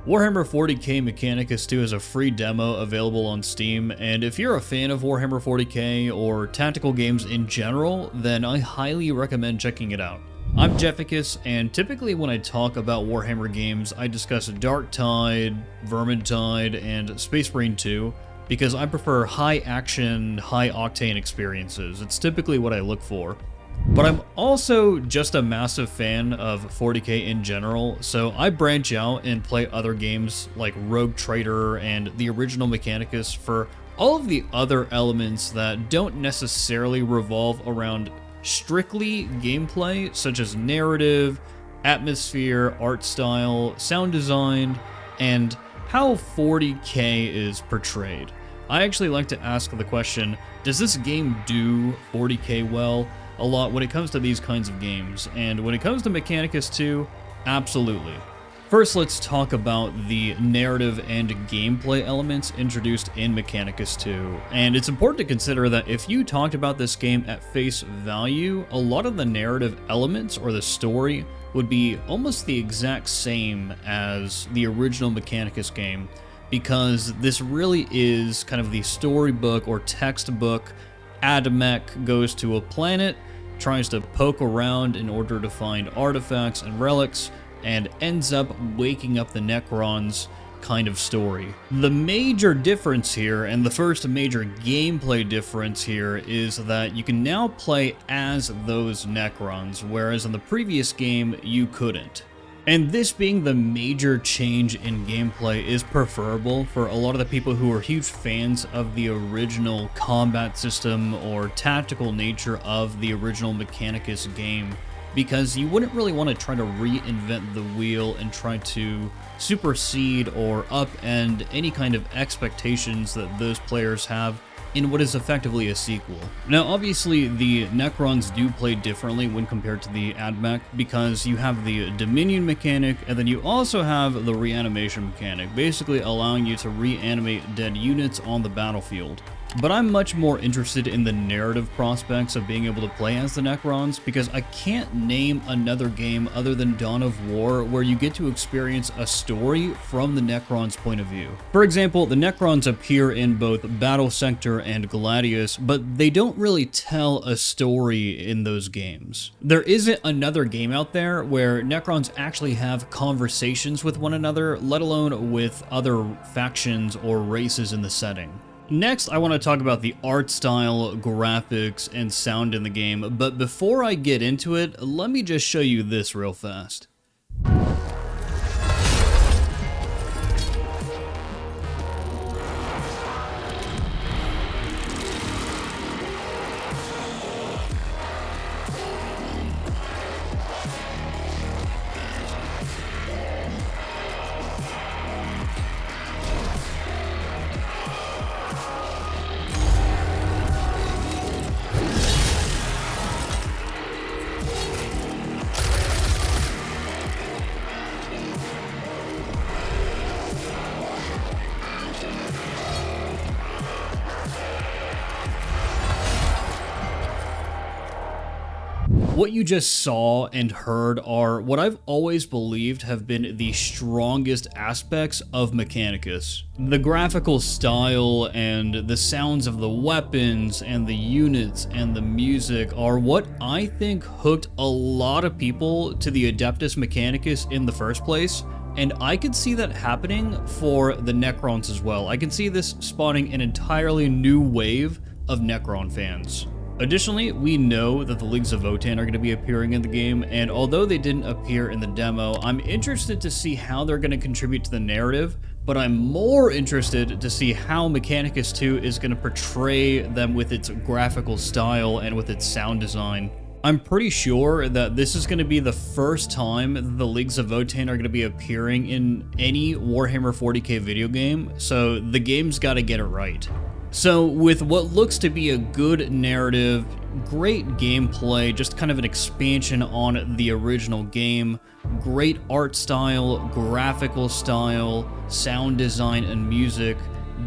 Warhammer 40k Mechanicus 2 is a free demo available on Steam, and if you're a fan of Warhammer 40k or tactical games in general, then I highly recommend checking it out. I'm Mechanicus, and typically when I talk about Warhammer games, I discuss Dark Tide, Vermintide, and Space Marine 2, because I prefer high action, high octane experiences. It's typically what I look for. But I'm also just a massive fan of 40k in general, so I branch out and play other games like Rogue Trader and the original Mechanicus for all of the other elements that don't necessarily revolve around strictly gameplay, such as narrative, atmosphere, art style, sound design, and how 40k is portrayed. I actually like to ask the question, does this game do 40k well? A lot when it comes to these kinds of games, and when it comes to Mechanicus 2, absolutely. First, let's talk about the narrative and gameplay elements introduced in Mechanicus 2, and it's important to consider that if you talked about this game at face value, a lot of the narrative elements or the story would be almost the exact same as the original Mechanicus game, because this really is kind of the storybook or textbook. Admech goes to a planet, tries to poke around in order to find artifacts and relics, and ends up waking up the Necrons kind of story. The major difference here, and the first major gameplay difference here, is that you can now play as those Necrons, whereas in the previous game you couldn't. And this being the major change in gameplay is preferable for a lot of the people who are huge fans of the original combat system or tactical nature of the original Mechanicus game, because you wouldn't really want to try to reinvent the wheel and try to supersede or upend any kind of expectations that those players have in what is effectively a sequel. Now, obviously, the Necrons do play differently when compared to the Admech, because you have the Dominion mechanic, and then you also have the reanimation mechanic, basically allowing you to reanimate dead units on the battlefield. But I'm much more interested in the narrative prospects of being able to play as the Necrons, because I can't name another game other than Dawn of War where you get to experience a story from the Necrons' point of view. For example, the Necrons appear in both Battle Sector and Gladius, but they don't really tell a story in those games. There isn't another game out there where Necrons actually have conversations with one another, let alone with other factions or races in the setting. Next, I want to talk about the art style, graphics, and sound in the game, but before I get into it, let me just show you this real fast. What you just saw and heard are what I've always believed have been the strongest aspects of Mechanicus. The graphical style and the sounds of the weapons and the units and the music are what I think hooked a lot of people to the Adeptus Mechanicus in the first place. And I could see that happening for the Necrons as well. I can see this spawning an entirely new wave of Necron fans. Additionally, we know that the Leagues of Votann are going to be appearing in the game, and although they didn't appear in the demo, I'm interested to see how they're going to contribute to the narrative, but I'm more interested to see how Mechanicus 2 is going to portray them with its graphical style and with its sound design. I'm pretty sure that this is going to be the first time the Leagues of Votann are going to be appearing in any Warhammer 40k video game, so the game's got to get it right. So with what looks to be a good narrative, great gameplay, just kind of an expansion on the original game, great art style, graphical style, sound design, and music,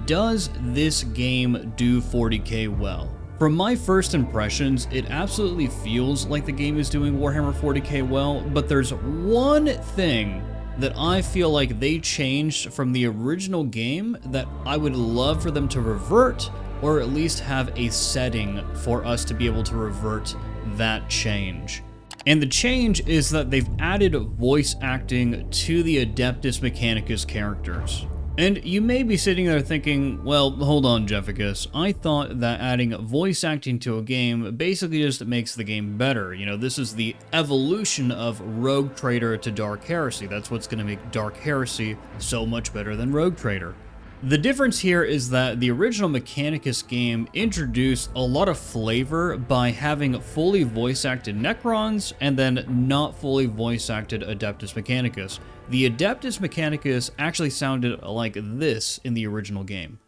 does this game do 40k well? From my first impressions, it absolutely feels like the game is doing Warhammer 40k well, but there's one thing that I feel like they changed from the original game that I would love for them to revert, or at least have a setting for us to be able to revert that change. And the change is that they've added voice acting to the Adeptus Mechanicus characters. And you may be sitting there thinking, well, hold on, Jefficus. I thought that adding voice acting to a game basically just makes the game better. You know, this is the evolution of Rogue Trader to Dark Heresy. That's what's going to make Dark Heresy so much better than Rogue Trader. The difference here is that the original Mechanicus game introduced a lot of flavor by having fully voice-acted Necrons and then not fully voice-acted Adeptus Mechanicus. The Adeptus Mechanicus actually sounded like this in the original game.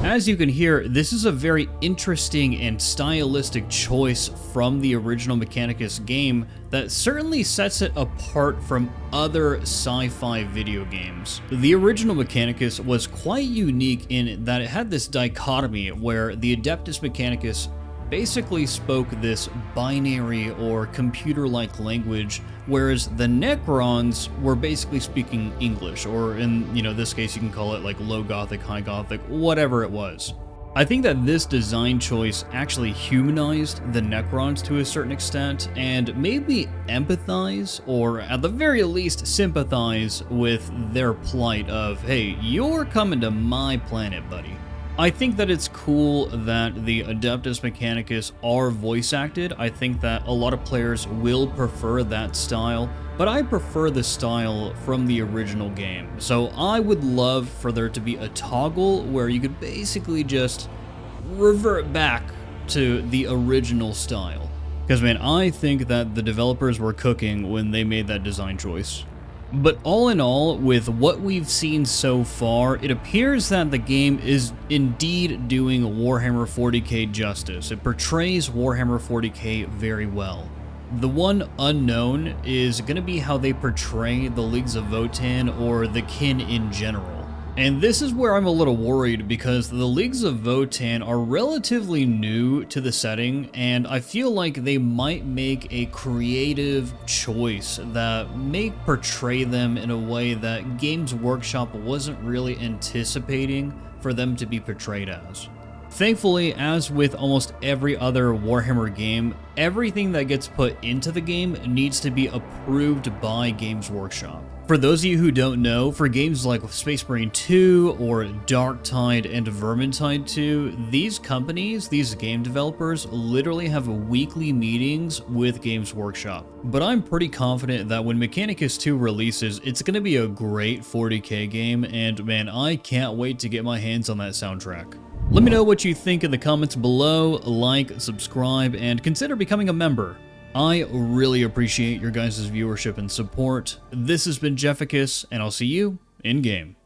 As you can hear, this is a very interesting and stylistic choice from the original Mechanicus game that certainly sets it apart from other sci-fi video games. The original Mechanicus was quite unique in that it had this dichotomy where the Adeptus Mechanicus basically spoke this binary or computer-like language, whereas the Necrons were basically speaking English, or in, this case you can call it like Low Gothic, High Gothic, whatever it was. I think that this design choice actually humanized the Necrons to a certain extent, and made me empathize, or at the very least sympathize with their plight of, hey, you're coming to my planet, buddy. I think that it's cool that the Adeptus Mechanicus are voice acted. I think that a lot of players will prefer that style, but I prefer the style from the original game. So I would love for there to be a toggle where you could basically just revert back to the original style. Because man, I think that the developers were cooking when they made that design choice. But all in all, with what we've seen so far, it appears that the game is indeed doing Warhammer 40k justice. It portrays Warhammer 40k very well. The one unknown is going to be how they portray the Leagues of Votann or the kin in general. And this is where I'm a little worried because the Leagues of Votann are relatively new to the setting, and I feel like they might make a creative choice that may portray them in a way that Games Workshop wasn't really anticipating for them to be portrayed as. Thankfully, as with almost every other Warhammer game, everything that gets put into the game needs to be approved by Games Workshop. For those of you who don't know, for games like Space Marine 2 or Darktide and Vermintide 2, these companies, these game developers, literally have weekly meetings with Games Workshop. But I'm pretty confident that when Mechanicus 2 releases, it's going to be a great 40k game, and man, I can't wait to get my hands on that soundtrack. Let me know what you think in the comments below, like, subscribe, and consider becoming a member. I really appreciate your guys' viewership and support. This has been Jefficus, and I'll see you in-game.